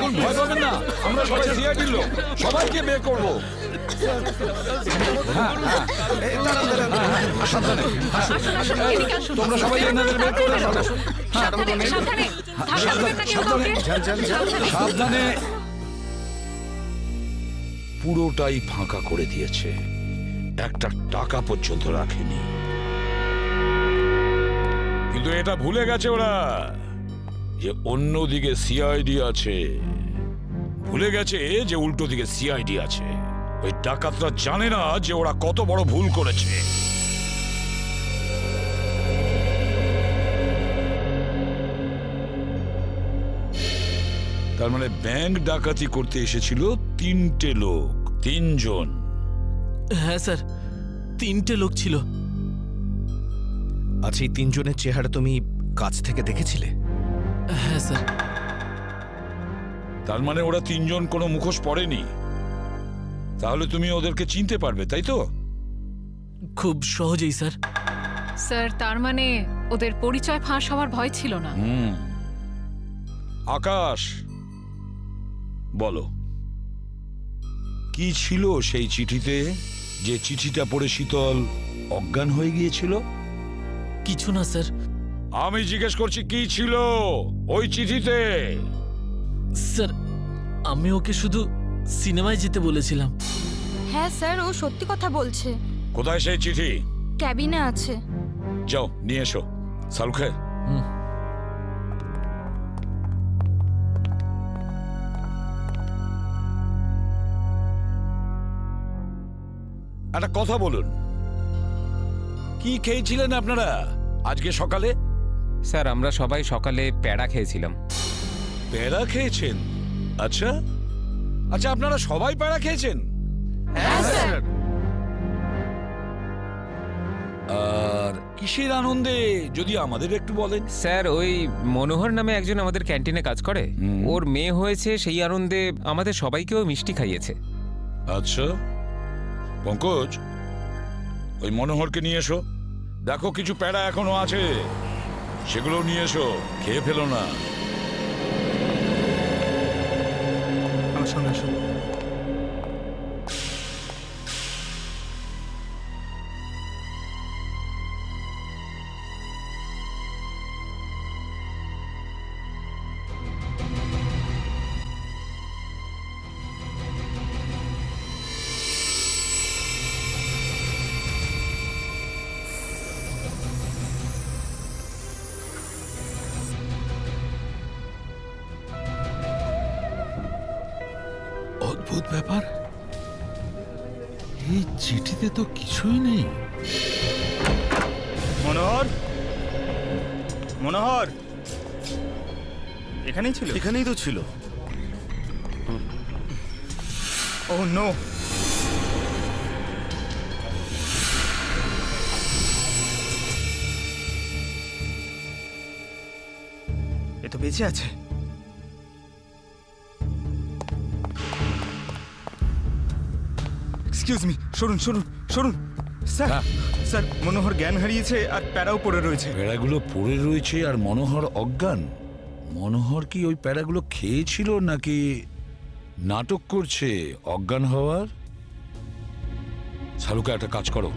দেখুন, ভয় পাবেন না, আমরা সবাই সিআইডির লোক, সবাইকে বের করবো। সাবধানে, তোমরা সবাই এনাদের বের করে দাও। সাবধানে। পুরোটাই ফাঁকা করে দিয়েছে, একটা টাকা পর্যন্ত রাখেনি। কিন্তু এটা ভুলে গেছে ওরা যে অন্যদিকে সিআইডি আছে। ভুলে গেছে যে উল্টো দিকে সিআইডি আছে। ওই ডাকাতরা জানে না যে ওরা কত বড় ভুল করেছে। তার মানে ব্যাংক ডাকাতি করতে এসেছিল 3টে লোক, 3 জন। হ্যাঁ স্যার, 3টে লোক ছিল। আচ্ছা, এই 3 জনের চেহারা তুমি কাছ থেকে দেখেছিলে? হ্যাঁ স্যার। তার মানে ওরা 3 জন কোনো মুখোশ পরেনি। তাহলে তুমি ওদেরকে চিনতে পারবে, তাই তো? খুব সহজেই স্যার। স্যার, তার মানে ওদের পরিচয় ফাঁস হওয়ার ভয় ছিল না। আকাশ, বলো কি ছিল সেই চিঠিতে, যে চিঠিটা পড়ে শীতল অজ্ঞান হয়ে গিয়েছিল? কিছু না স্যার। আমি জিজ্ঞেস করছি কি ছিল ওই চিঠিতে? স্যার, আমি ওকে শুধু সিনেমায় যেতে বলেছিলাম। হ্যাঁ স্যার, ও সত্যি কথা বলছে। কোথায় সেই চিঠি? ক্যাবিনে আছে। যাও নিয়ে এসো। সালুখে, একটা কথা বলুন, কি খেয়েছিলেন আপনারা আজকে সকালে? স্যার, আমরা সবাই সকালে প্যাড়া খেয়েছিলাম। প্যাড়া খেয়েছেন? আচ্ছা আচ্ছা, আপনারা সবাই প্যাড়া খেয়েছেন? হ্যাঁ স্যার। আর কিসের আনন্দে যদি আমাদের একটু বলেন? স্যার, ওই মনোহর নামে একজন আমাদের ক্যান্টিনে কাজ করে, ওর মেয়ে হয়েছে, সেই আনন্দে আমাদের সবাইকেও মিষ্টি খাইয়েছে। আচ্ছা পঙ্কজ, ওই মনোহরকে নিয়ে এসো। দেখো কিছু প্যাড়া এখনো আছে, সেগুলো নিয়ে এসো, খেয়ে ফেলো না। আসুন আসুন। অদ্ভুত ব্যাপার, এই চিঠিতে তো কিছুই নেই। মনোহর, মনোহর এখানেই ছিল? এখানেই তো ছিল। ওহ নো, এ তো বেঁচে আছে। এক্সকিউজ মি, সরুন সরুন সরুন। স্যার, স্যার, মনোহর জ্ঞান হারিয়েছে আর প্যারাও পড়ে রয়েছে। প্যাড়াগুলো পড়ে রয়েছে আর মনোহর অজ্ঞান। মনোহর কি ওই প্যাড়াগুলো খেয়েছিল নাকি নাটক করছে অজ্ঞান হওয়ার? শালুকা, একটা কাজ করো,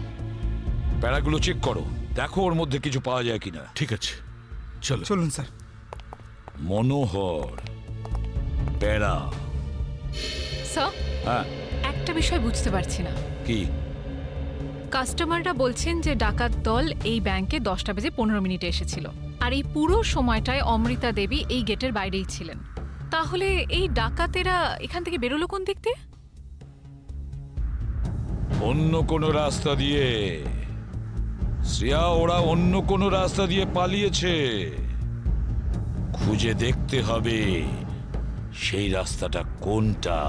প্যাড়াগুলো চেক করো, দেখো ওর মধ্যে কিছু পাওয়া যায় কিনা। ঠিক আছে, চলো। চলুন স্যার। মনোহর, প্যাড়া। স্যার, হ্যাঁ, একটা বিষয় বুঝতে পারছি না। কি? কাস্টমাররা বলছেন যে ডাকাত দল এই ব্যাংকে 10টা বেজে 15 মিনিটে এসেছিল, আর এই পুরো সময়টায় অমৃতা দেবী এই গেটের বাইরেই ছিলেন। তাহলে এই ডাকাতেরা এখান থেকে বেরোলো কোন দিক দিয়ে? অন্য কোনো রাস্তা দিয়ে। শ্রেয়া, ওরা অন্য কোনো রাস্তা দিয়ে পালিয়েছে। খুঁজে দেখতে হবে সেই রাস্তাটা কোনটা।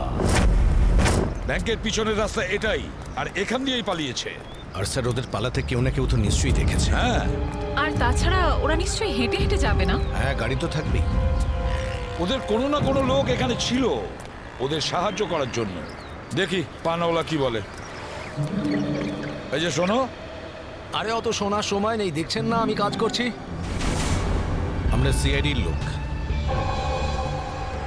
ব্যাংকের পিছনের রাস্তা এটাই, আর এখান দিয়েই পালিয়েছে। আর স্যার, ওদের পালাতে কেউ না কেউ তো নিশ্চয়ই দেখেছে। হ্যাঁ, আর তাছাড়া ওরা নিশ্চয়ই হেঁটে হেঁটে যাবে না। হ্যাঁ, গাড়ি তো থাকবেই। ওদের কোনো না কোনো লোক এখানে ছিল ওদের সাহায্য করার জন্য। দেখি পানাওয়ালা কি বলে। এই যে শোনো। আরে অত শোনার সময় নেই, দেখছেন না আমি কাজ করছি। আমরা সিআইডির লোক।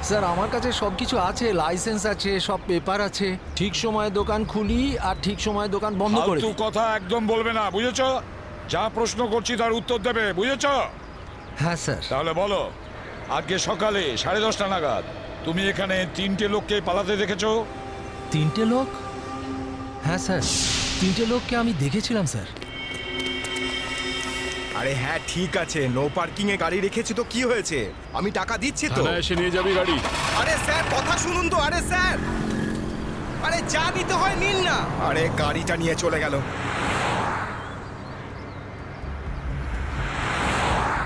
স্যার আমার কাছে সব কিছু আছে, লাইসেন্স আছে, সব পেপার আছে। ঠিক সময়ে দোকান খুলি আর ঠিক সময়ে দোকান বন্ধ করে ফালতু দিই। কথা একদম বলবে না, বুঝেছো? যা প্রশ্ন করছি তার উত্তর দেবে, বুঝেছো? হ্যাঁ স্যার। তাহলে বলো, আজকে সকালে 10:30 নাগাদ তুমি এখানে 3টে লোককে পালাতে দেখেছো? 3টে লোক? হ্যাঁ স্যার, 3টে লোককে আমি দেখেছিলাম স্যার। আরে হ্যাঁ ঠিক আছে, নো পার্কিং এ গাড়ি রেখেছি তো কি হয়েছে? আমি টাকা দিচ্ছি তো। এসে নিয়ে যাবি গাড়ি। আরে স্যার কথা শুনুন তো, আরে স্যার, আরে যা নিতে হয় নিন না। আরে গাড়িটা নিয়ে চলে গেল।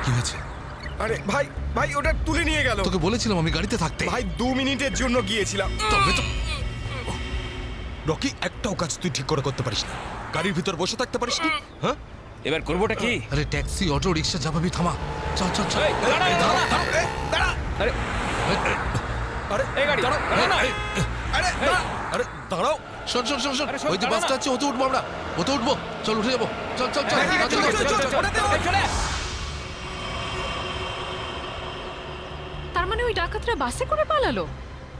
কি হয়েছে? আরে ভাই ভাই ওটা তুলে নিয়ে গেল। তোকে বলেছিলাম আমি গাড়িতে থাকতে। ভাই 2 মিনিটের জন্য গিয়েছিলাম। তবে তো রকি, একটাও কাজ তুই ঠিক করে করতে পারিস না। গাড়ির ভিতর বসে থাকতে পারিস না? হ্যাঁ, এবার করবোটা কি? আরে ট্যাক্সি, অটো, রিক্সা যা পাবি থামা। চল চল চল। দাঁড়া। আরে আরে এই গাড়ি দাঁড়াও। দাঁড়াও না। আরে দাঁড়া। আরে দাঁড়াও। শোন শোন শোন শোন, আরে শোন, ওই যে দাঁড়া বাসটা না। আছে, ওতে উঠবো আমরা। ওতে উঠবো, চল উঠে যাবো। চল চল চল। হ্যাঁ, চল, চল, চল, চল, চল। তার মানে ওই ডাকাতরা বাসে করে পালালো?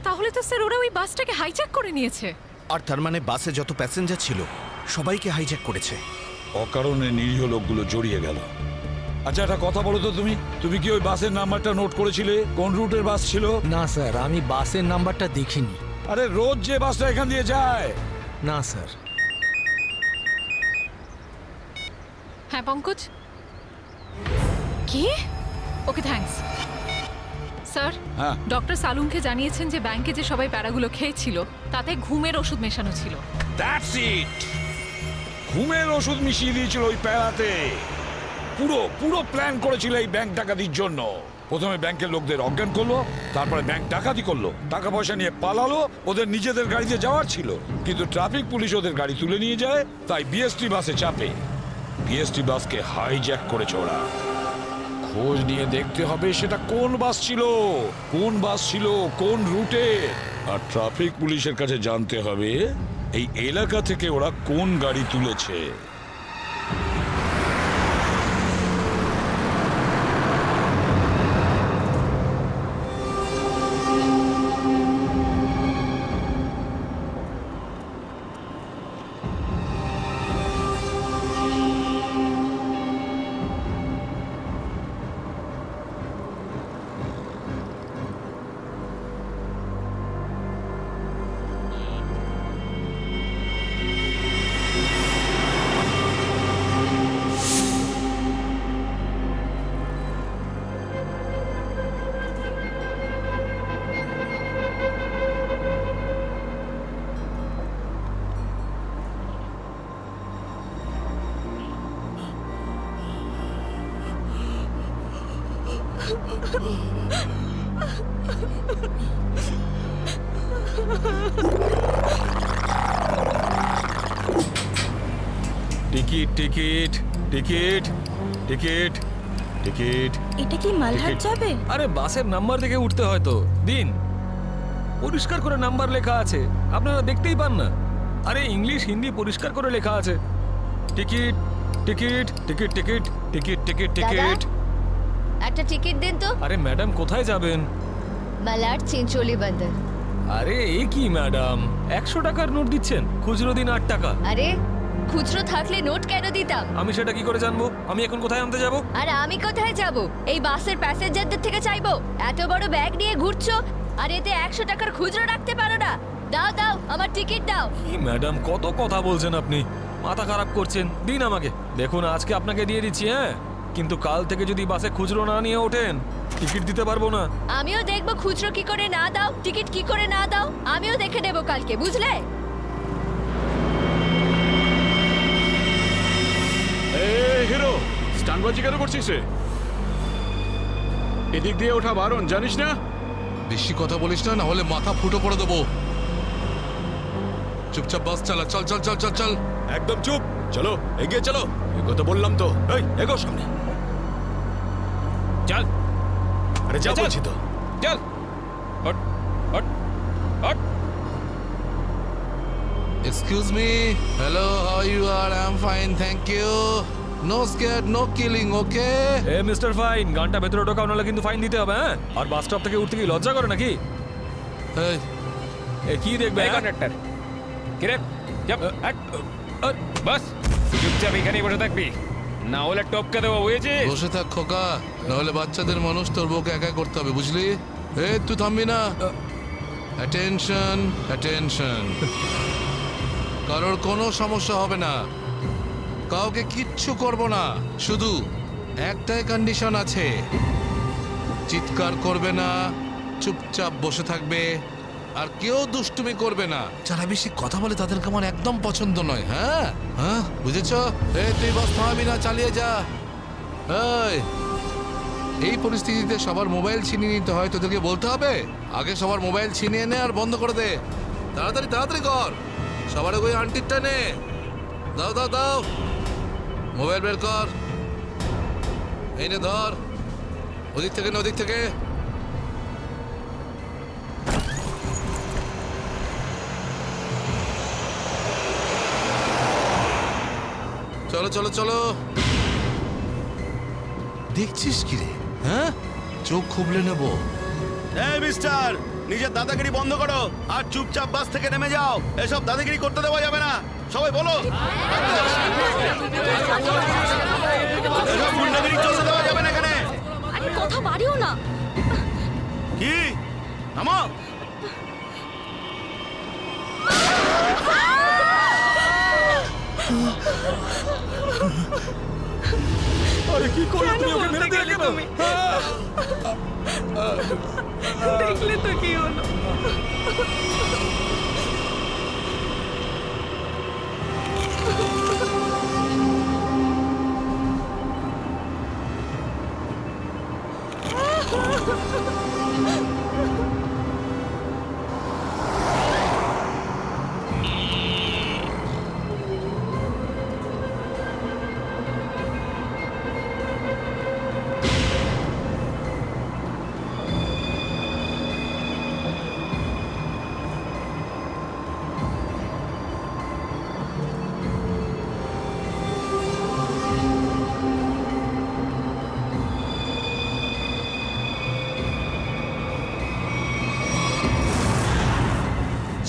তাহলে তো স্যার ওরা ওই বাসটাকে হাইজ্যাক করে নিয়েছে। আর তার মানে বাসে যত প্যাসেঞ্জার ছিল সবাইকে হাইজ্যাক করেছে। অকারণে নিরীহ লোকগুলো জড়িয়ে গেল। আচ্ছা, একটা কথা বলো তো, তুমি কি ওই বাসের নাম্বারটা নোট করেছিলে? কোন রুটের বাস ছিল? না স্যার, আমি বাসের নাম্বারটা দেখিনি। আরে রোজ যে বাসটা এখান দিয়ে যায়। না স্যার। হ্যাঁ পঙ্কজ, কি? Okay thanks sir. হ্যাঁ। ডক্টর সালুনকে জানিয়েছেন যে ব্যাংকে যে সবাই প্যারাগুলো খেয়েছিল তাতে ঘুমের ওষুধ মেশানো ছিল। That's it. ঘুমের ওষুধ মিশিয়ে দিয়েছিল ওই প্যারাতে। পুরো পুরো প্ল্যান করেছিল এই ব্যাংক ডাকাতির জন্য। প্রথমে ব্যাংকের লোকদের অজ্ঞান করলো, তারপরে ব্যাংক ডাকাতি করলো, টাকা পয়সা নিয়ে পালালো। ওদের নিজেদের গাড়িতে যাওয়ার ছিল, কিন্তু ট্রাফিক পুলিশ ওদের গাড়ি তুলে নিয়ে যায়, তাই বিএসটি বাসে চাপে। বিএসটি বাসকে হাইজ্যাক করেছে ওরা। খোঁজ নিয়ে দেখতে হবে সেটা কোন বাস ছিল, কোন রুটে। আর ট্রাফিক পুলিশের কাছে জানতে হবে এই এলাকা থেকে ওরা কোন গাড়ি তুলেছে। Ticket ticket ticket ticket ticket. এটা কি মালহাট যাবে? আরে বাসের নাম্বার দেখে উঠতে হয় তো। দিন, পরিষ্কার করে নাম্বার লেখা আছে, আপনারা দেখতেই পান না? আরে ইংলিশ হিন্দি পরিষ্কার করে লেখা আছে। Ticket ticket ticket ticket ticket ticket ticket. একটা টিকিট দিন তো। আরে ম্যাডাম কোথায় যাবেন? মালাড চিঞ্চলি বন্দর। আরে এ কি ম্যাডাম, 100 টাকার নোট দিচ্ছেন, খুচরো দিন 8 টাকা। আরে খুচরো থাকলে নোট কেন দিতাম? আমি সেটা কি করে জানবো? আমি এখন কোথায় আনতে যাব? আর আমি কোথায় যাব? এই বাসের প্যাসেঞ্জারদের থেকে চাইবো? এত বড় ব্যাগ নিয়ে ঘুরছো আর এতে 100 টাকার খুচরো রাখতে পারো না? দাও দাও, আমার টিকিট দাও। কি ম্যাডাম, কত কথা বলছেন আপনি, মাথা খারাপ করছেন। দিন আমাকে। দেখুন আজকে আপনাকে দিয়ে দিচ্ছি, হ্যাঁ, কিন্তু কাল থেকে যদি বাসে খুচরো না নিয়ে ওঠেন টিকিট দিতে পারবো না। আমিও দেখবো খুচরো কি করে না দাও, টিকিট কি করে না দাও, আমিও দেখে নেবো কালকে, বুঝলে? হিরো, স্টানবাজি কেন করছিস রে? এদিক দিয়ে ওঠা বারণ, জানিস না? বেশি কথা বলিস না, না হলে মাথা ফুটো করে দেবো। চুপচাপ বাস চালা। চল চল চল চল চল। একদম চুপ। চলো এগিয়ে চলো। এগো তো বললাম তো। এই এগো সামনে। চল। আরে যা বলছি তো। চল। Hot hot hot. Excuse me. Hello, how you R? I am fine, thank you. No scare no killing, okay? A mister fine, গানটা ভেতরে ঢোকাও নাহলে কিন্তু ফাইন দিতে হবে, হ্যাঁ? আর বাস স্টপ থেকে উঠতে কি লজ্জা করে নাকি? এই এ কি দেখবে, হ্যাঁ? কন্ডাক্টর কিরে চাপ বাস চুপচাপ এখানেই বসে থাকবি, না হলে টপকে দেবো, বুঝেছিস? বসে থাক খোকা, নাহলে বাচ্চাদের মানুষ তোর বউকে একা করতে হবে, বুঝলি? এই তুই থামবি না। অ্যাটেনশন অ্যাটেনশন, কারোর কোনো সমস্যা হবে না, কাউকে কিচ্ছু করব না, শুধু একটাই কন্ডিশন আছে, চিৎকার করবে না, চুপচাপ বসে থাকবে, আর কেউ দুষ্টুমি করবে না। যারা বেশি কথা বলে তাদেরকে আমার একদম পছন্দ নয়। হ্যাঁ হ্যাঁ, বুঝেছ? এই তুই বাস থামাবি না, চালিয়ে যা। এই পরিস্থিতিতে সবার মোবাইল ছিনিয়ে নিতে হয়, তোদেরকে বলতে হবে? আগে সবার মোবাইল ছিনিয়ে নে আর বন্ধ করে দে, তাড়াতাড়ি তাড়াতাড়ি কর। সবার ওই আন্টিরটা নে, দাও দাও দাও, মোবাইল বের কর, এই নে ধর, ওদিক থেকে না ওদিক থেকে। চলো চলো চলো। দেখছিস কি রে? হ্যাঁ, চোখ খুবলে নেবো। এই মিস্টার, নিজের দাদাগিরি বন্ধ করো আর চুপচাপ বাস থেকে নেমে যাও। এসব দাদাগিরি করতে দেওয়া যাবে না, সবাই বলো। এসব গুন্ডাগিরি চলতে দেওয়া যাবে না এখানে। আরে কথা বাড়িও না। কি থামো। আরে কি করলে তুমি? ওকে মেরে দিলে কেন? দেখলে তো কি হলো।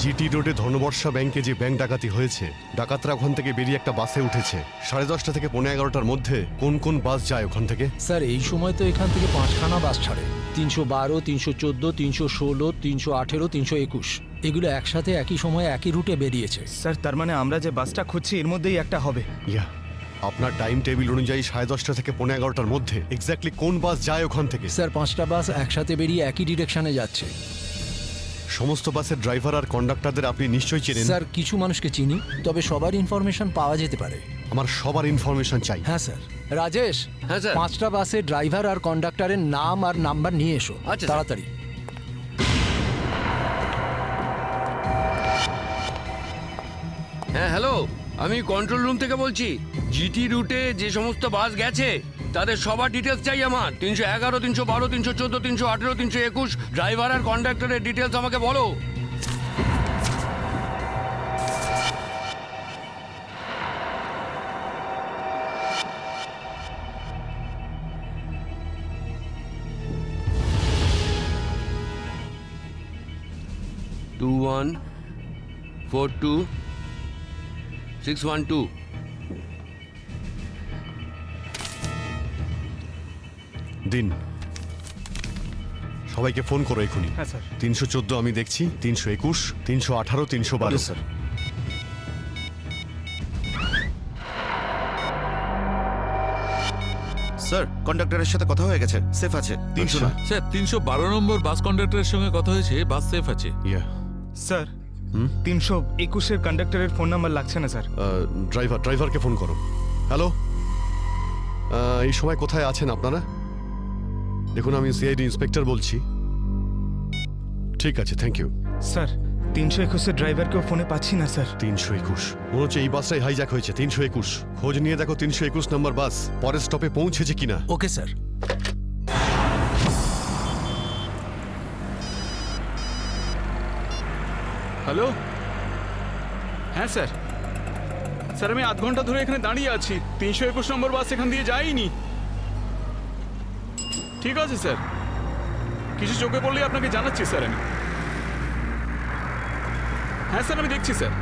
জিটি রোডে ধনবর্ষা ব্যাংকে যে ব্যাংক ডাকাতি হয়েছে, ডাকাতরা ওখান থেকে বেরিয়ে একটা বাসে উঠেছে 10:30 থেকে 11:30টার মধ্যে। কোন কোন বাস যায় ওখান থেকে? স্যার এই সময় তো এখান থেকে 5খানা বাস ছাড়ে, 312, 314, 316, 318, 321, এগুলো একসাথে একই সময়ে একই রুটে বেরিয়েছে। স্যার তার মানে আমরা যে বাসটা খুঁজছি এর মধ্যেই একটা হবে। ইয়া, আপনার টাইম টেবিল অনুযায়ী 10:30 থেকে 11:30টার মধ্যে এক্স্যাক্টলি কোন বাস যায় ওখান থেকে? স্যার 5টা বাস একসাথে বেরিয়ে একই ডিরেকশনে যাচ্ছে। সমস্ত বাসের ড্রাইভার আর কন্ডাক্টরদের আপনি নিশ্চয়ই চেনেন। স্যার কিছু মানুষকে চিনি, তবে সবার ইনফরমেশন পাওয়া যেতে পারে। আমার সবার ইনফরমেশন চাই। হ্যাঁ স্যার। রাজেশ, হ্যাঁ স্যার। 5টা বাসের ড্রাইভার আর কন্ডাক্টরের নাম আর নাম্বার নিয়ে এসো। আচ্ছা, স্যার। তাড়াতাড়ি। হ্যাঁ হ্যালো, আমি কন্ট্রোল রুম থেকে বলছি। জিটি রুটে যে সমস্ত বাস গেছে তাদের সবার ডিটেলস চাই আমার। 311, 312, 314, 318, 321 ড্রাইভার আর কন্ডাক্টরের ডিটেলস আমাকে বলো। Two 142-612 দিন, সবাইকে ফোন করো এখনই। হ্যাঁ স্যার। 314 আমি দেখছি, 321, 318, 312। স্যার। স্যার কন্ডাক্টরের সাথে কথা হয়ে গেছে, সেফ আছে। 300 না। স্যার 312 নম্বর বাস কন্ডাক্টরের সঙ্গে কথা হয়েছে, বাস সেফ আছে। ইয়া, স্যার 321-এর কন্ডাক্টরের ফোন নাম্বার লাগছে না স্যার। ড্রাইভারকে ফোন করো। হ্যালো, এই সময় কোথায় আছেন আপনারা? দেখুন আমি সিআইডি ইন্সপেক্টর বলছি। ঠিক আছে, থ্যাংক ইউ। স্যার 321-এর ড্রাইভারকেও ফোনে পাচ্ছি না স্যার। 321 মনে হচ্ছে এই বাসটাই হাইজ্যাক হয়েছে। 321 খোঁজ নিয়ে দেখো 321 নম্বর বাস পরের স্টপে পৌঁছেছে কিনা। Okay sir. হ্যালো, হ্যাঁ স্যার। স্যার আমি আধ ঘন্টা ধরে এখানে দাঁড়িয়ে আছি, 321 নম্বর বাস এখান দিয়ে যায়নি। ঠিক আছে স্যার, কিছু চোখে পড়লে আপনাকে জানাচ্ছি স্যার আমি। হ্যাঁ স্যার আমি দেখছি স্যার।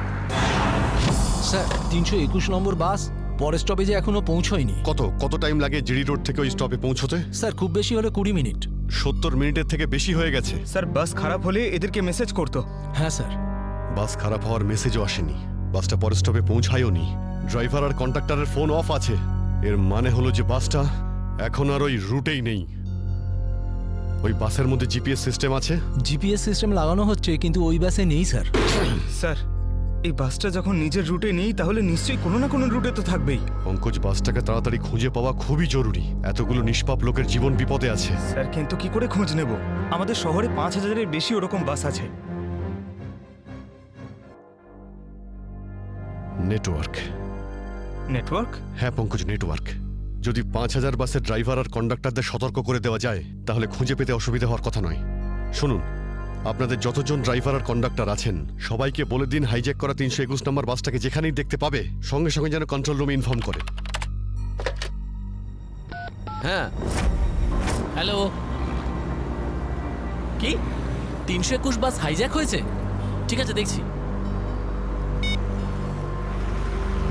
স্যার 321 নম্বর বাস পরের স্টপেজে এখনো পৌঁছয়নি। কত টাইম লাগে জিডি রোড থেকে ওই স্টপে পৌঁছতে? স্যার খুব বেশি হলে 20 মিনিট। 70 মিনিটের থেকে বেশি হয়ে গেছে। স্যার বাস খারাপ হলে এদেরকে মেসেজ করতো। হ্যাঁ স্যার। বাস খারাপ হওয়ার মেসেজও আসেনি, বাসটা পরের স্টপে পৌঁছায়ও নি, ড্রাইভার আর কন্ডাক্টরের ফোন অফ আছে। এর মানে হলো যে বাসটা এখন আর ওই রুটেই নেই। ওই বাসের মধ্যে জিপিএস সিস্টেম আছে? জিপিএস সিস্টেম লাগানো হচ্ছে কিন্তু ওই বাসে নেই স্যার। স্যার এই বাসটা যখন নিজের রুটে নেই তাহলে নিশ্চয়ই কোনো না কোনো রুটে তো থাকবেই। পঙ্কজ, বাসটাকে তাড়াতাড়ি খুঁজে পাওয়া খুবই জরুরি, এতগুলো নিষ্পাপ লোকের জীবন বিপদে আছে। স্যার কিন্তু কি করে খোঁজ নেব? আমাদের শহরে 5000-এর বেশি ওরকম বাস আছে। নেটওয়ার্ক। নেটওয়ার্ক? হ্যাঁ পঙ্কজ, নেটওয়ার্ক। যদি 5000 বাসের ড্রাইভার আর কন্ডাক্টরদের সতর্ক করে দেওয়া যায় তাহলে খুঁজে পেতে অসুবিধা হওয়ার কথা নয়। শুনুন, আপনাদের যতজন ড্রাইভার আর কন্ডাক্টর আছেন সবাইকে বলে দিন হাইজ্যাক করা 321 নম্বর বাসটাকে যেখানেই দেখতে পাবে সঙ্গে সঙ্গে যেন কন্ট্রোল রুমে ইনফর্ম করে। হ্যাঁ হ্যালো, কি 321 বাস হাইজ্যাক হয়েছে? ঠিক আছে দেখছি।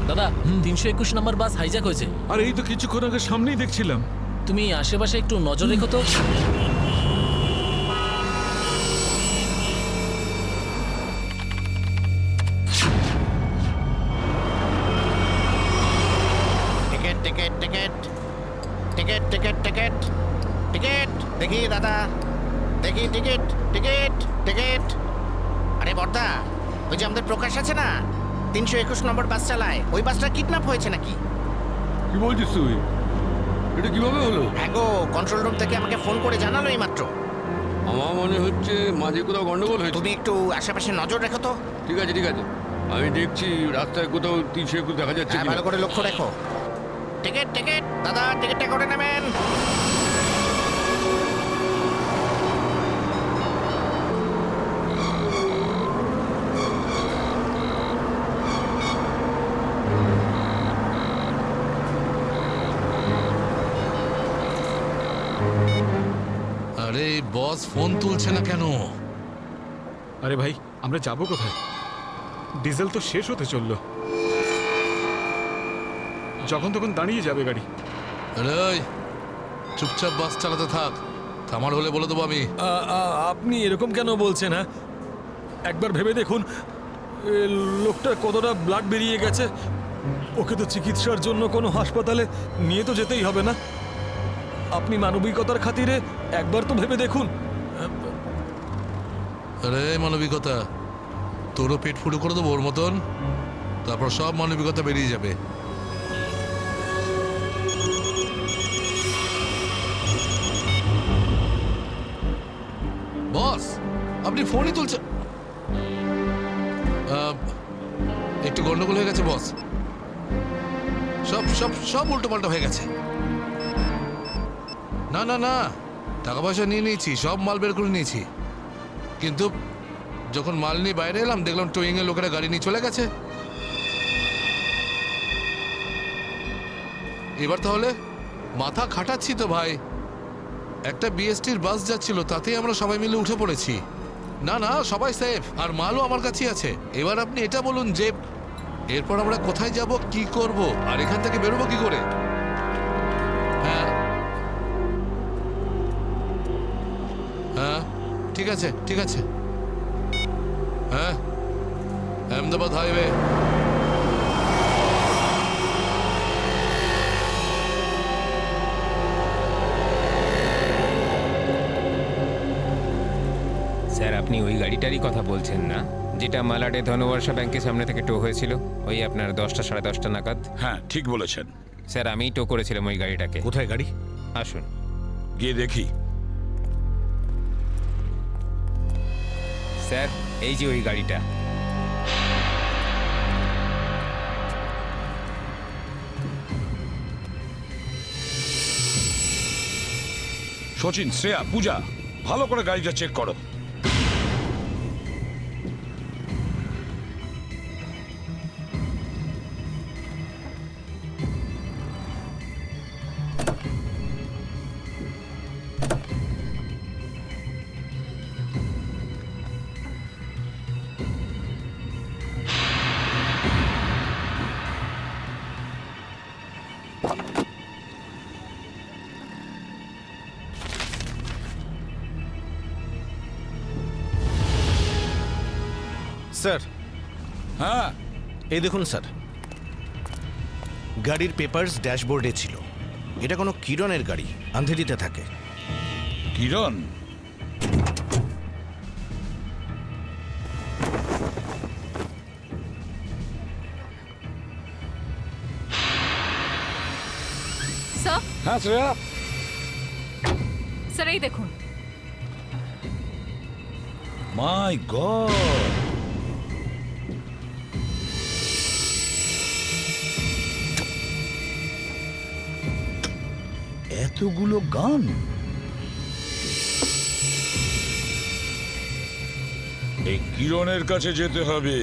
দাদা 321 নম্বর বাস হাইজ্যাক হয়েছে। আর এই তো কিছুক্ষণ আগে সামনেই দেখছিলাম। তুমি আশেপাশে একটু নজর রেখো তো। Ticket ticket ticket ticket ticket ticket ticket দেখি দাদা, দেখি টিকিট টিকিট টিকিট। আরে বর্দা, ওই যে আমাদের প্রকাশ আছে না, 321 নম্বর বাস চালায়, ওই বাসটা কিডন্যাপ হয়েছে নাকি? কি বলছিস তুই? এটা কিভাবে হলো? হ্যাঁ গো, কন্ট্রোল রুম থেকে আমাকে ফোন করে জানালো এই মাত্র। আমার মনে হচ্ছে মাঝে কোথাও গন্ডগোল হয়েছে। তুমি একটু আশেপাশে নজর রেখো তো। ঠিক আছে ঠিক আছে, আমি দেখছি রাস্তায় কোথাও 321 দেখা যাচ্ছে হ্যাঁ, ভালো করে লক্ষ্য রেখো। টিকিট টিকিট দাদা, টিকিটটা করে নেবেন। আরে বস ফোন তুলছে না কেন? আরে ভাই আমরা যাবো কোথায়? ডিজেল তো শেষ হতে চললো, যখন তখন দাঁড়িয়ে যাবে গাড়ি। আরে ওই, চুপচাপ বাস চালাতে থাক, থামার হলে বলে দেবো আমি। আপনি এরকম কেন বলছেন? হ্যাঁ একবার ভেবে দেখুন, লোকটার কতটা ব্লাড বেরিয়ে গেছে। ওকে তো চিকিৎসার জন্য কোনো হাসপাতালে নিয়ে তো যেতেই হবে না? আপনি মানবিকতার খাতিরে একবার তো ভেবে দেখুন। আরে মানবিকতা, তোরও পেট ফুটো করে দেবো ওর মতন, তারপর সব মানবিকতা বেরিয়ে যাবে। বস আপনি ফোনই তুলছেন, একটু গন্ডগোল হয়ে গেছে বস, সব সব সব উল্টো পাল্টা হয়ে গেছে। না না না, টাকা পয়সা নিয়ে নিয়েছি, সব মাল বের করে নিয়েছি, কিন্তু যখন মাল নিয়ে বাইরে এলাম দেখলাম টোয়িং এর লোকেরা গাড়ি নিয়ে চলে গেছে। এবার তাহলে মাথা খাটাচ্ছি তো ভাই, একটা বিএসটির বাস যাচ্ছিল তাতেই আমরা সবাই মিলে উঠে পড়েছি। না না সবাই সেফ, আর মালও আমার কাছেই আছে। এবার আপনি এটা বলুন যে এরপর আমরা কোথায় যাব, কি করব, আর এখান থেকে বেরোবো কি করে? হ্যাঁ হ্যাঁ ঠিক আছে ঠিক আছে। হ্যাঁ আহমেদাবাদ হাইওয়ে। স্যার আপনি ওই গাড়িটারই কথা বলছেন না, যেটা মালাডে ধনবর্ষা ব্যাংকের সামনে থেকে টো হয়েছিল ওই আপনার 10টা সাড়ে 10টা নাগাদ? হ্যাঁ ঠিক বলেছেন স্যার আমিই টো করেছিলাম ওই গাড়িটাকে। কোথায় গাড়ি? আসুন গিয়ে দেখি। স্যার এই যে ওই গাড়িটা। সচিন, শ্রেয়া, পূজা, ভালো করে গাড়িটা চেক করো। স্যার, হ্যাঁ এই দেখুন স্যার, গাড়ির পেপারস ড্যাশবোর্ডে ছিল। এটা কোনো কিরণের গাড়ি, আন্ধেরিতে থাকে। কিরণ? স্যার হ্যাঁ শ্রেয়া, স্যার এই দেখুন। মাই গড, এতগুলো গান! এই কিরণের কাছে যেতে হবে।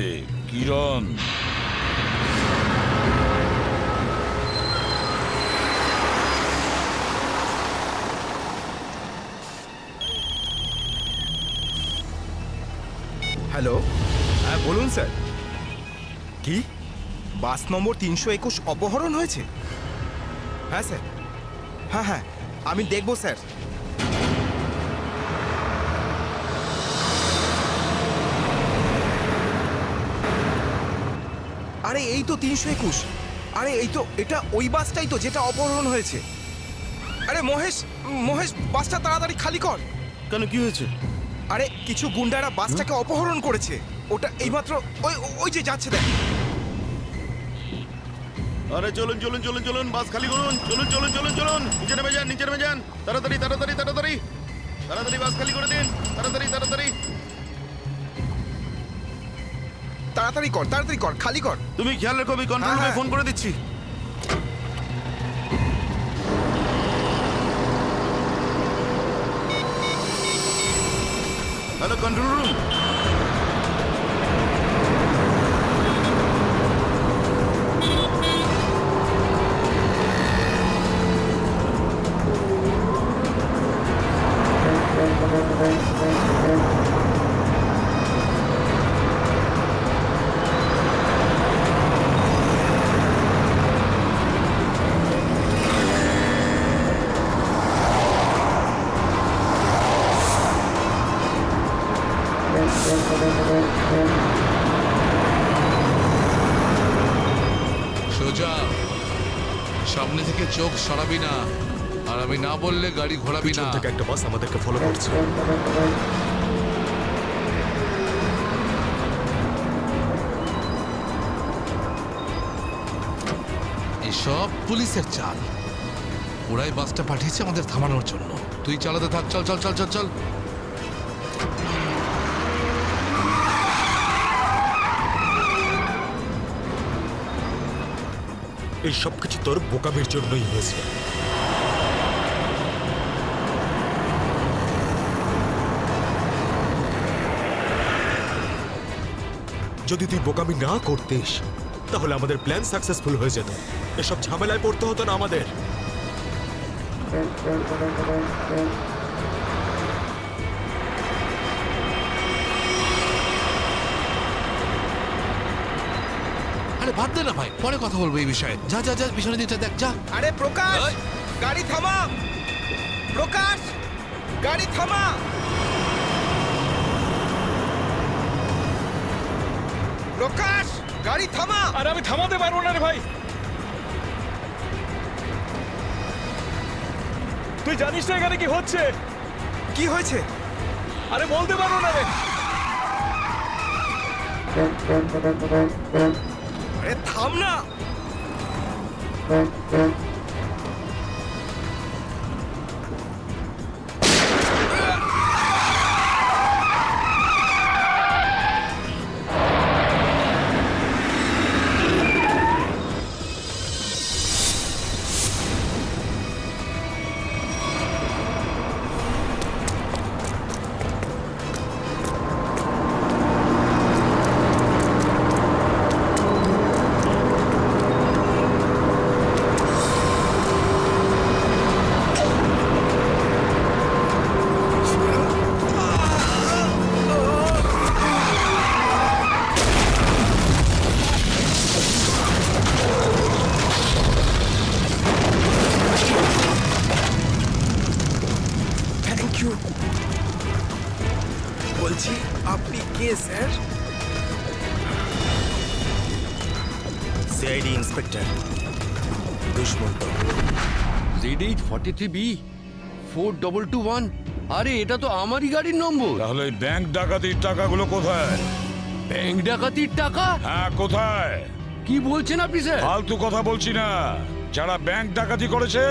কিরণ, হ্যালো, হ্যাঁ বলুন স্যার। কি বাস নম্বর 321 অপহরণ হয়েছে? হ্যাঁ স্যার, হ্যাঁ হ্যাঁ আমি দেখব স্যার। আরে এই তো 321। আরে এই তো, এটা ওই বাসটাই তো যেটা অপহরণ হয়েছে। আরে মহেশ, মহেশ বাসটা তাড়াতাড়ি খালি কর। কেন, কি হয়েছে? আরে কিছু গুন্ডারা বাসটাকে অপহরণ করেছে। ওটা এইমাত্র ওই ওই যে যাচ্ছে দেখ। আরে চলুন চলুন চলুন চলুন, বাস খালি করুন। চলুন চলুন চলুন চলুন, নিচে নেমে যান, নিচে নেমে যান। তাড়াতাড়ি তাড়াতাড়ি তাড়াতাড়ি তাড়াতাড়ি বাস খালি করে দিন। তাড়াতাড়ি তাড়াতাড়ি তাড়াতাড়ি কর, তাড়াতাড়ি কর, খালি কর। তুমি খেয়াল রেখো, আমি কন্ট্রোল রুমে ফোন করে দিচ্ছি। Hello control room. সোজা সামনে থেকে চোখ সরাবি না, আর আমি না বললে গাড়ি ঘোরাবি না। থেকে একটা বাস আমাদেরকে ফলো করছে। এসব পুলিশের চাল। ওরাই বাসটা পাঠিয়েছে আমাদের থামানোর জন্য। তুই চালাতে থাক, চল চল চল চল চল। এই সব কিছু তোর বোকামির জন্যই হয়েছে। যদি তুই বোকামি না করতিস তাহলে আমাদের প্ল্যান সাকসেসফুল হয়ে যেত। এসব ঝামেলায় পড়তে হতো না আমাদের। আরে বাদ দে না ভাই, পরে কথা বলবো এই বিষয়ে। যা যা যা, পিছনে দিকটা দেখ, যা। আরে প্রকাশ, গাড়ি থামা। প্রকাশ, গাড়ি থামা। প্রকাশ, গাড়ি থামা। আরে আমি থামাতে পারবো না রে ভাই। তুই জানিস না এখানে কি হচ্ছে? কি হয়েছে? আরে বলতে পারবো না রে। আরে থাম না। CID inspector Dushmant. ZH43B 4221। আরে এটা তো আমারই গাড়ির নম্বর। তাহলে এই ব্যাংক ডাকাতির টাকাগুলো কোথায়? ব্যাংক ডাকাতির টাকা? হ্যাঁ, কোথায়? কি বলছেন আপনি স্যার? ফালতু কথা বলছি না। যারা ব্যাংক ডাকাতি করেছে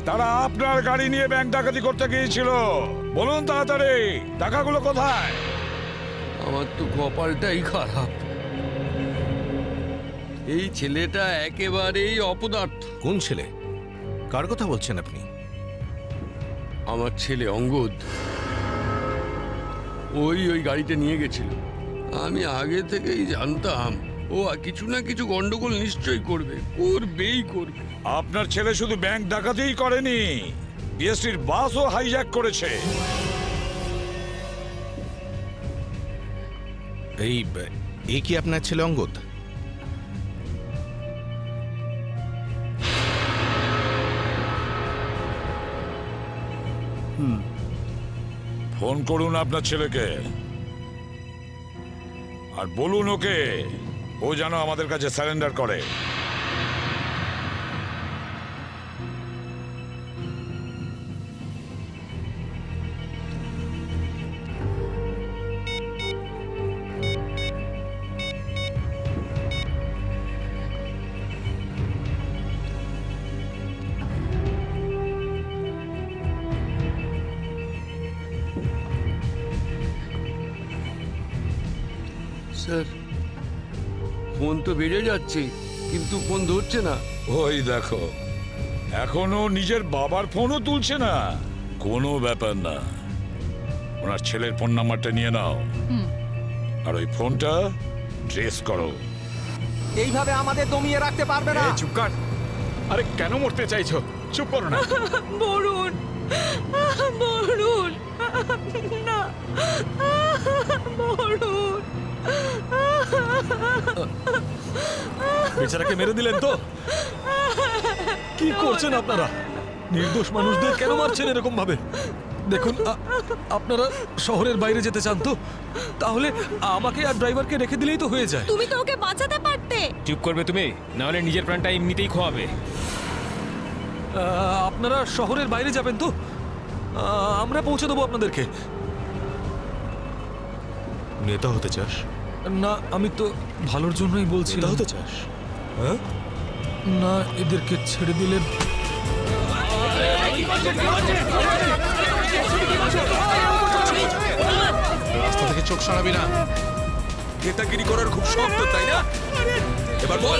তারা আপনার গাড়ি নিয়ে ব্যাংক ডাকাতি করতে গিয়েছিল। বলুন তাড়াতাড়ি, টাকাগুলো কোথায়? আমার তো কপালটাই খারাপ। এই ছেলেটা একেবারেই অপদার্থ। কোন ছেলে? কার কথা বলছেন আপনি? আমার ছেলে অঙ্গদ। ওই গাড়িটা নিয়ে গেছিল। আমি আগে থেকেই জানতাম ও কিছু না কিছু গন্ডগোল নিশ্চয়ই করবেই করবে। আপনার ছেলে শুধু ব্যাংক ডাকাতিই করেনি, বিএসটির বাসও হাইজ্যাক করেছে। এই কি আপনার ছেলে অঙ্গদ? ফোন করুন আপনার ছেলেকে আর বলুন ওকে ও যেন আমাদের কাছে সারেন্ডার করে। স্যার, ফোন তো বেড়ে যাচ্ছে কিন্তু ফোন ধরছে না। ওই দেখো, এখনো নিজের বাবার ফোনও তুলছে না। কোনো ব্যাপার না, ওনার ছেলের ফোন নাম্বারটা নিয়ে নাও আর ওই ফোনটা ট্রেস করো। এইভাবে আমাদের দমিয়ে রাখতে পারবে না। চুপ কর। আরে কেন মরতে চাইছো? চুপ করো না। বরুণ, বরুণ, না, বরুণ। বেচারাকে মেরে দিলেন তো? কি করছেন আপনারা? নির্দোষ মানুষদের কেন মারছেন এরকম ভাবে? দেখুন, আপনারা শহরের বাইরে যেতে চান তো তাহলে আমাকে আর ড্রাইভারকে রেখে দিলেই তো হয়ে যায়। তুমি তো ওকে বাঁচাতে পারতে। চুপ করবে তুমি, না হলে নিজের প্রাণটা এমনিতেই খোয়াবে। আপনারা শহরের বাইরে যাবেন তো? আমরা পৌঁছে দেবো আপনাদেরকে। নেতা হতে চাস? না, আমি তো ভালোর জন্যই বলছি। নেতা হতে চাস? হ্যাঁ, না, এদেরকে ছেড়ে দিলেন। রাস্তা থেকে চোখ সরাবি না। নেতাগিরি করার খুব শখ তো, তাই না? এবার বল,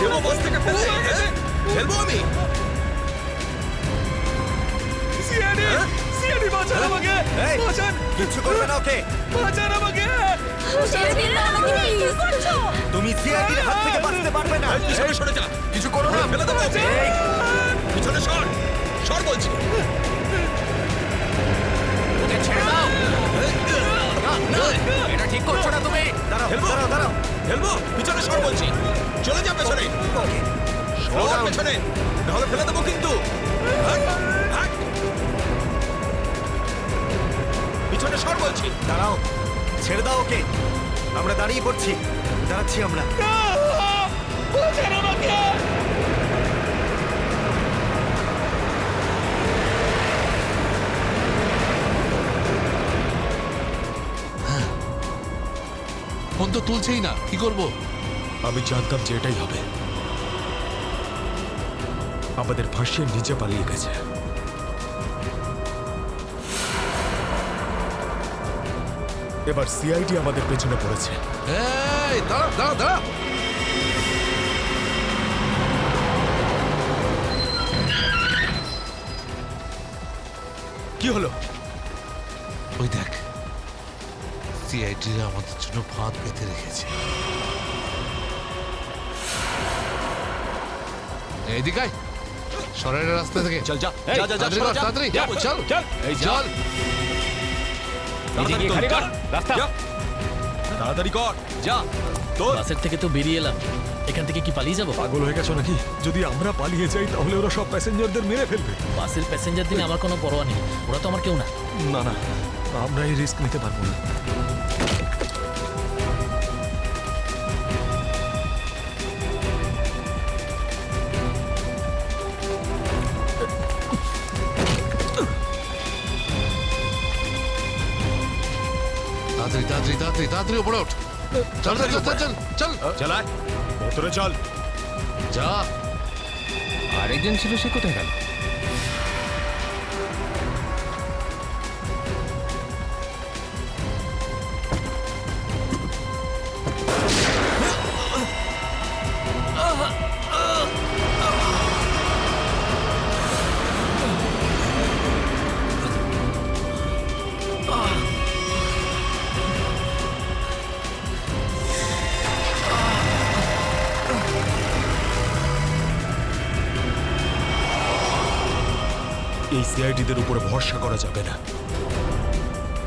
দেবো বস থেকে ফেলে ফেলবো আমি? বাঁচান আমাকে! বাঁচান! কিছু করবে না ওকে। বাঁচান আমাকে! তুমি সিআইডির হাত থেকে বাঁচতে পারবে না। পিছনে সরে যা, কিছু করো না, ফেলে দেবো। পিছনে সর, সর বলছি। ওকে ছেড়ে দাও। না, এটা ঠিক করছো না তুমি। দাঁড়াও, দাঁড়াও, ফেলবো। পিছনে সর বলছি। চলে যা পেছনে, সর পেছনে, নাহলে ফেলে দেবো কিন্তু। হাট, হাট। পিছনে সর বলছি। দাঁড়াও, ছেড়ে দাও ওকে। আমরা দাঁড়িয়ে পড়ছি, দাঁড়াচ্ছি আমরা। ফোন তো তুলছেই না, কি করব? আমি জানতাম যে এটাই হবে। আমাদের ভাসিয়ে নিচে পালিয়ে গেছে। এবার সিআইডি আমাদের পেছনে পড়েছে। এই দাঁড়া দাঁড়া দাঁড়া। কি হলো? ওই দেখ, সিআইডিরা আমাদের জন্য ফাঁদ পেতে রেখেছে। এইদিকে আয়, সরাইয়ের রাস্তা থেকে। চল যা, যা, যা, তাড়াতাড়ি কর, তাড়াতাড়ি চল চল, এই চল। এদিকে খালি কর রাস্তা। তাড়াতাড়ি কর, যা। তোর বাসের থেকে তো বেরিয়ে এলাম, এখান থেকে কি পালিয়ে যাবো? পাগল হয়ে গেছো নাকি? যদি আমরা পালিয়ে যাই তাহলে ওরা সব প্যাসেঞ্জারদের মেরে ফেলবে। বাসের প্যাসেঞ্জার দিনে আমার কোনো পরোয়া নেই, ওরা তো আমার কেউ না। না না, আমরা এই রিস্ক নিতে পারবো না। তাড়াতাড়ি তাড়াতাড়ি উপরে ওঠ চল চল চল চল চল চালায় ভেতরে চল যা আরেকজন ছিল, সে কোথায় গেল? এই সিআইডিদের উপরে ভরসা করা যাবে না,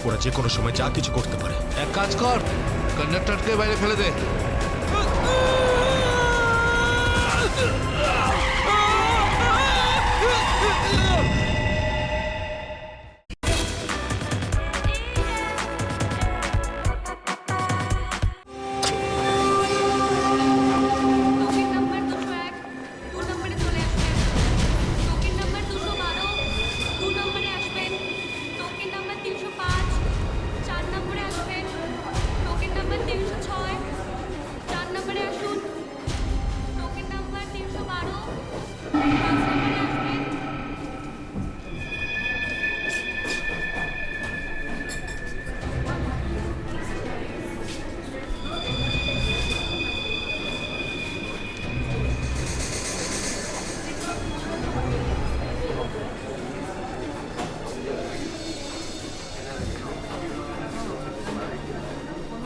ওরা যে কোনো সময় যা কিছু করতে পারে। এক কাজ কর, কন্ডাক্টরকে বাইরে ফেলে দে।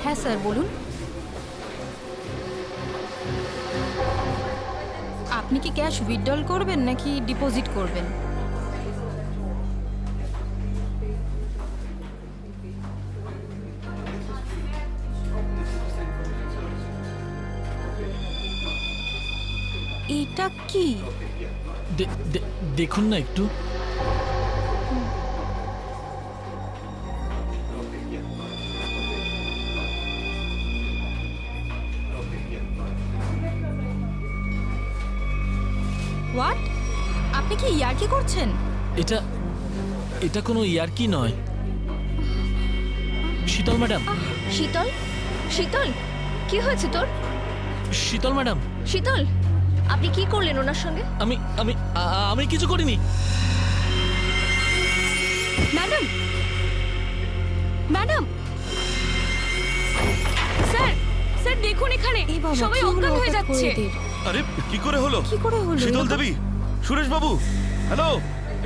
হ্যাঁ স্যার বলুন। আপনি কি ক্যাশ উইথড্রল করবেন নাকি ডিপোজিট করবেন? এটা কি? দেখুন না একটু। হোয়াট? আপনি কি ইয়ার্কি করছেন? এটা এটা কোনো ইয়ার্কি নয়। শীতল ম্যাডাম। শীতল? শীতল কি হয়েছে তোর? শীতল ম্যাডাম। শীতল আপনি কি করলেন ওনার সঙ্গে? আমি আমি আমি কিছু করিনি। ম্যাডাম ম্যাডাম স্যার স্যার দেখুন এখানে সবাই অজ্ঞান হয়ে যাচ্ছে। আরে কি করে হলো? কি করে হলো? শীতল দেবী, সুরেশ বাবু, হ্যালো,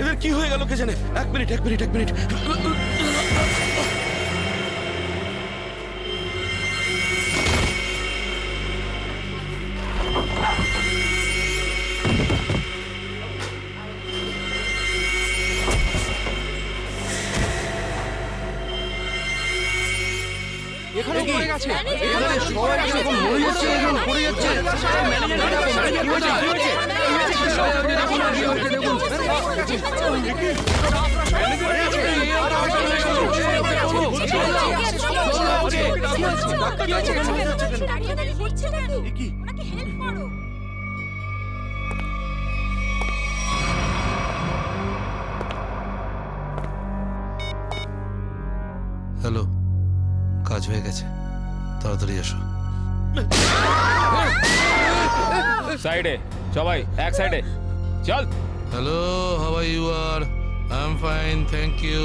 এদের কি হয়ে গেল কে জানে? এক মিনিট এক মিনিট এক মিনিট। এখানে পড়ে গেছে, এখানে সবাই এরকম মরে যাচ্ছে, এরকম পড়ে যাচ্ছে। হ্যালো, কাজ হয়ে গেছে, তাড়াতাড়ি এসো। সাইডে সবাই, এক সাইডে চল। Hello, how are you? R I am fine, thank you.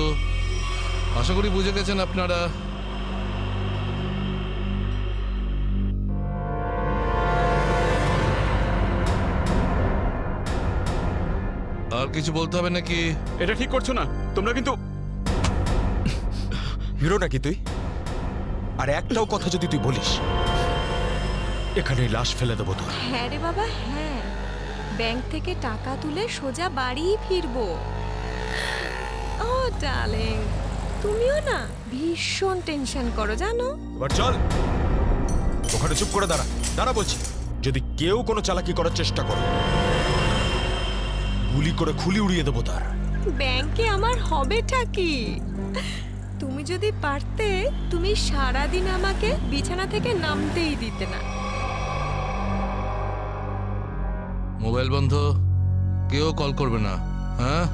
আশা করি বুঝে গেছেন আপনারা। আর কিছু বলতে হবে নাকি? এটা ঠিক করছো না তোমরা কিন্তু। হিরো নাকি তুই? আর একটাও কথা যদি তুই বলিস, এখানে লাশ ফেলে দেবো তোর। হ্যাঁ রে বাবা হ্যাঁ, ব্যাংক থেকে টাকা তুলে সোজা বাড়ি ফিরবো। ও ডার্লিং, তুমিও না ভীষণ টেনশন করো জানো। এবার চল, ওখানে চুপ করে দাঁড়া, দাঁড়া বলছি। যদি কেউ কোনো চালাকি করার চেষ্টা করে, গুলি করে খুলি উড়িয়ে দেবো তার। ব্যাংকে আমার হবেটা কি? তুমি যদি পারতে, তুমি সারাদিন আমাকে বিছানা থেকে নামতেই দিতে না। মোবাইল বন্ধ, কেউ কল করবে না। হ্যাঁ,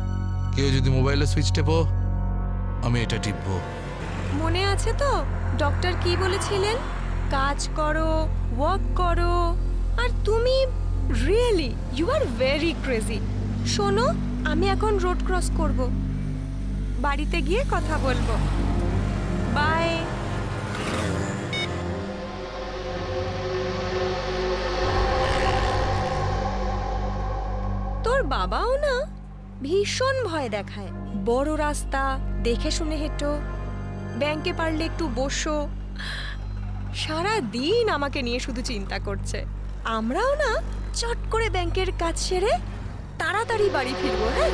কেউ যদি মোবাইলে সুইচ টেপো, আমি এটা টিপবো। মনে আছে তো? ডক্টর কি বলেছিলেন? কাজ করো, ওয়ার্ক করো, আর তুমি really you are very crazy. শোনো, আমি এখন রোড ক্রস করব, বাড়িতে গিয়ে কথা বলবো। বাই। তোর বাবাও না ভীষণ ভয় দেখায়। বড় রাস্তা দেখে শুনে হেঁটো, ব্যাংকে পারলে একটু বসো, সারা দিন আমাকে নিয়ে শুধু চিন্তা করছে। আমরাও না চট করে ব্যাংকের কাজ সেরে তাড়াতাড়ি বাড়ি ফিরবো। হ্যাঁ,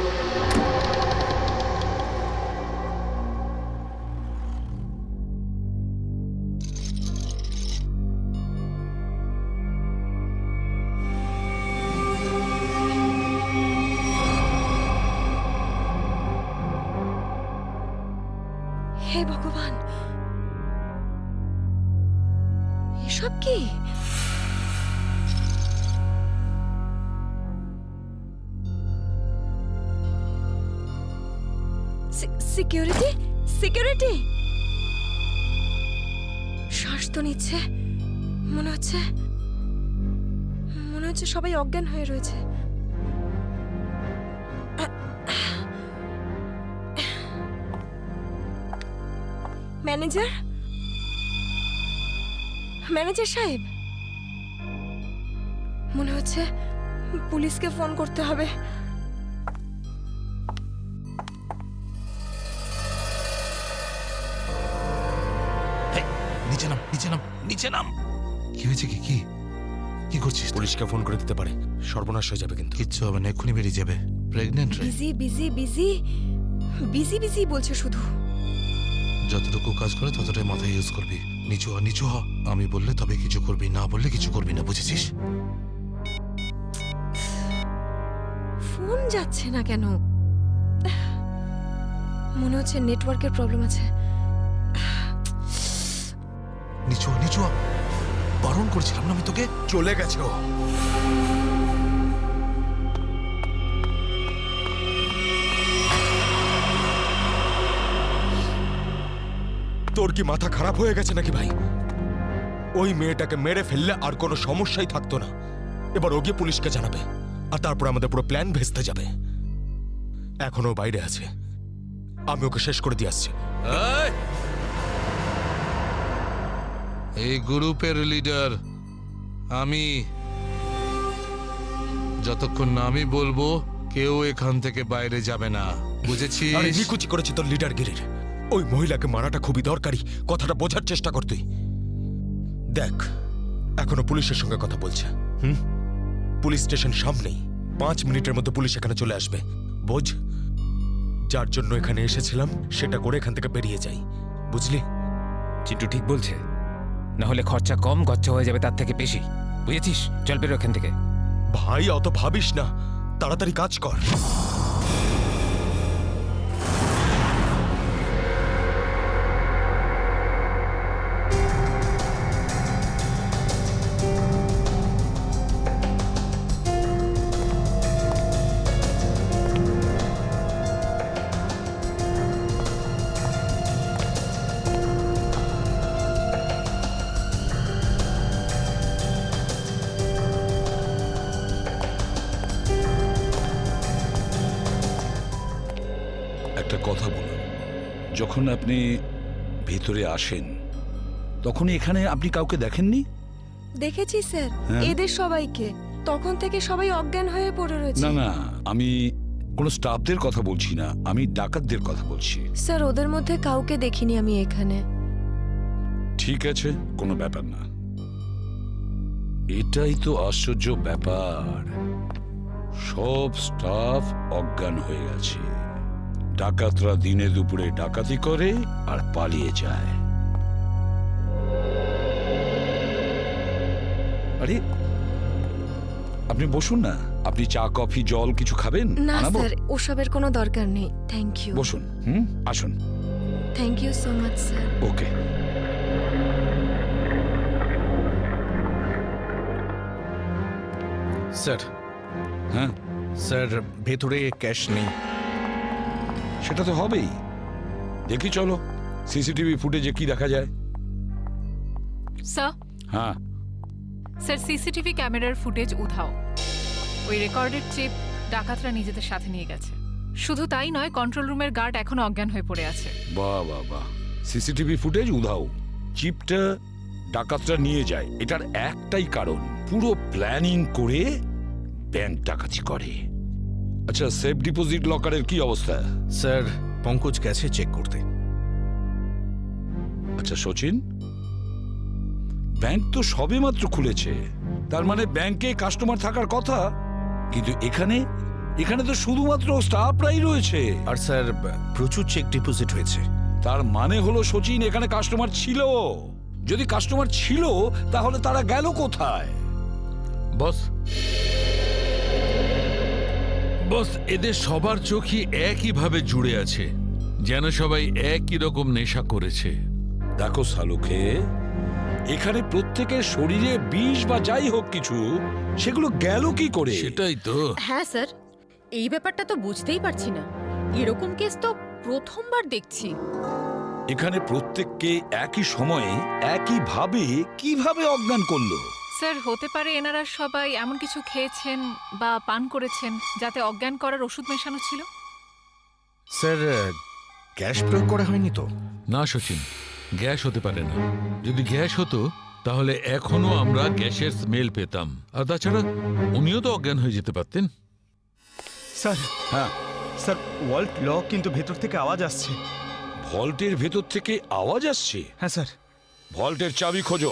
হে ভগবান, এসব কি? Security, security! শ্বাস তো নিচ্ছে, মনে হচ্ছে সবাই অজ্ঞান হয়ে রয়েছে। ম্যানেজার, ম্যানেজার সাহেব, মনে হচ্ছে পুলিশকে ফোন করতে হবে। নিচে নাম, নিচে নাম, নিচে নাম। কি হয়েছে? কি কি কি করছিস? পুলিশকে ফোন করে দিতে পারে, সর্বনাশ হয়ে যাবে। কিন্তু কিচ্ছু হবে না, এক্ষুনি বেরিয়ে যাবে। প্রেগনেন্ট রে। Busy busy busy busy busy বলছে শুধু। যতটুকু কাজ করে ততটাই মাথায় ইউজ করবি। নিচু হ, নিচু হ। আমি বললে তবে কিছু করবি, না বললে কিছু করবি না, বুঝেছিস? ফোন যাচ্ছে না কেন? মনে হচ্ছে নেটওয়ার্কের প্রবলেম আছে। নিচু হ, নিচু হ। বারণ করছিলাম না আমি তোকে? চলে গেছে ও। তোর কি মাথা খারাপ হয়ে গেছে নাকি ভাই? ওই মেয়েটাকে মেরে ফেললে আর কোনো সমস্যাই থাকতো না। এবার ও গিয়ে পুলিশকে জানাবে, আর তারপর আমাদের পুরো প্ল্যান ভেস্তে যাবে। এখনো বাইরে আছে, আমি ওকে শেষ করে দিয়ে আসছি। এই গ্রুপের লিডার আমি। যতক্ষণ না আমি বলবো কেউ এখান থেকে বাইরে যাবে না, বুঝেছিস? আরে নিকুচি করেছি তোর লিডারগিরির। ওই মহিলাকে মারাটা খুবই দরকারি, কথাটা বোঝার চেষ্টা কর তুই। দেখ, এখনো পুলিশের সঙ্গে কথা বলছে। পুলিশ স্টেশন সামনেই, 5 মিনিটের মধ্যে পুলিশ এখানে চলে আসবে। বোঝ, যার জন্য এখানে এসেছিলাম সেটা করে এখান থেকে বেরিয়ে যাই, বুঝলি? চিন্টু ঠিক বলছে, না হলে খরচা কম, গচ্চা হয়ে যাবে তার থেকে বেশি, বুঝেছিস? চল বেরো এখান থেকে। ভাই অত ভাবিস না, তাড়াতাড়ি কাজ কর। একটা কথা বলুন, যখন আপনি ভেতরে আসেন তখন এখানে আপনি কাউকে দেখেননি? দেখেছি স্যার, হ্যাঁ? এদের সবাইকে। তখন থেকে সবাই অজ্ঞান হয়ে পড়ে রয়েছে। না না, আমি কোনো স্টাফদের কথা বলছি না, আমি ডাকাতদের কথা বলছি। স্যার, ওদের মধ্যে কাউকে দেখিনি আমি এখানে। ঠিক আছে, কোনো ব্যাপার না। এটাই তো আশ্চর্য ব্যাপার, সব স্টাফ অজ্ঞান হয়ে গেছে। ডাকাতরা দিনে দুপুরে ডাকাতি করে আর পালিয়ে যায়। আরে আপনি বসুন না, আপনি চা কফি জল কিছু খাবেন? না আনাবো? স্যার, ওসবের কোনো দরকার নেই, থ্যাংক ইউ। বসুন, আসুন। Thank you so much sir. Okay. Sir. হ্যাঁ স্যার, ভেতরে ক্যাশ নেই। সেটা তো হবেই। দেখি চলো সিসিটিভি ফুটেজে কি দেখা যায়। স্যার হ্যাঁ স্যার সিসিটিভি ক্যামেরার ফুটেজ উধাও। ওই রেকর্ডেড চিপ ডাকাতরা নিজেদের সাথে নিয়ে গেছে। শুধু তাই নয়, কন্ট্রোল রুমের গার্ড এখনো অজ্ঞান হয়ে পড়ে আছে। বাহ বাহ বাহ, সিসিটিভি ফুটেজ উধাও, চিপটা ডাকাতরা নিয়ে যায়, এটার একটাই কারণ, পুরো প্ল্যানিং করে ব্যাংক ডাকাতি করে। আচ্ছা, সেফ ডিপোজিট লকারের কি অবস্থা? স্যার পঙ্কজ গেছে চেক করতে। আচ্ছা সচিন, ব্যাংক তো সবেমাত্র খুলেছে, তার মানে ব্যাংকে কাস্টমার থাকার কথা, কিন্তু এখানে এখানে তো শুধুমাত্র স্টাফরাই রয়েছে। আর স্যার প্রচুর চেক ডিপোজিট হয়েছে। তার মানে হলো সচিন, এখানে কাস্টমার ছিল। যদি কাস্টমার ছিল তাহলে তারা গেল কোথায়? বস বস, এদের সবার চোখই একইভাবে জুড়ে আছে, যেন সবাই একই রকম নেশা করেছে। দেখো সালুকে, এখানে প্রত্যেকের শরীরে বিষ বা যাই হোক কিছু, সেগুলো গেল কি করে? সেটাই তো। হ্যাঁ স্যার, এই ব্যাপারটা তো বুঝতেই পারছি না। এরকম কেস তো প্রথমবার দেখছি। এখানে প্রত্যেককে একই সময়ে একইভাবে কিভাবে অজ্ঞান করলো? স্যার, হতে পারে এনারা সবাই এমন কিছু খেয়েছেন বা পান করেছেন যাতে অজ্ঞান করার ওষুধ মেশানো ছিল। স্যার গ্যাস প্রয়োগ করা হয়নি তো? না সচিন, গ্যাস হতে পারে না। যদি গ্যাস হতো তাহলে এখনো আমরা গ্যাসের স্মেল পেতাম। আর তাছাড়া উনিও তো অজ্ঞান হয়ে যেতে পারতেন। স্যার হ্যাঁ স্যার, ওয়াল্ট লক, কিন্তু ভেতর থেকে আওয়াজ আসছে। ভল্টের ভেতর থেকে আওয়াজ আসছে? হ্যাঁ স্যার। ভল্টের চাবি খোঁজো।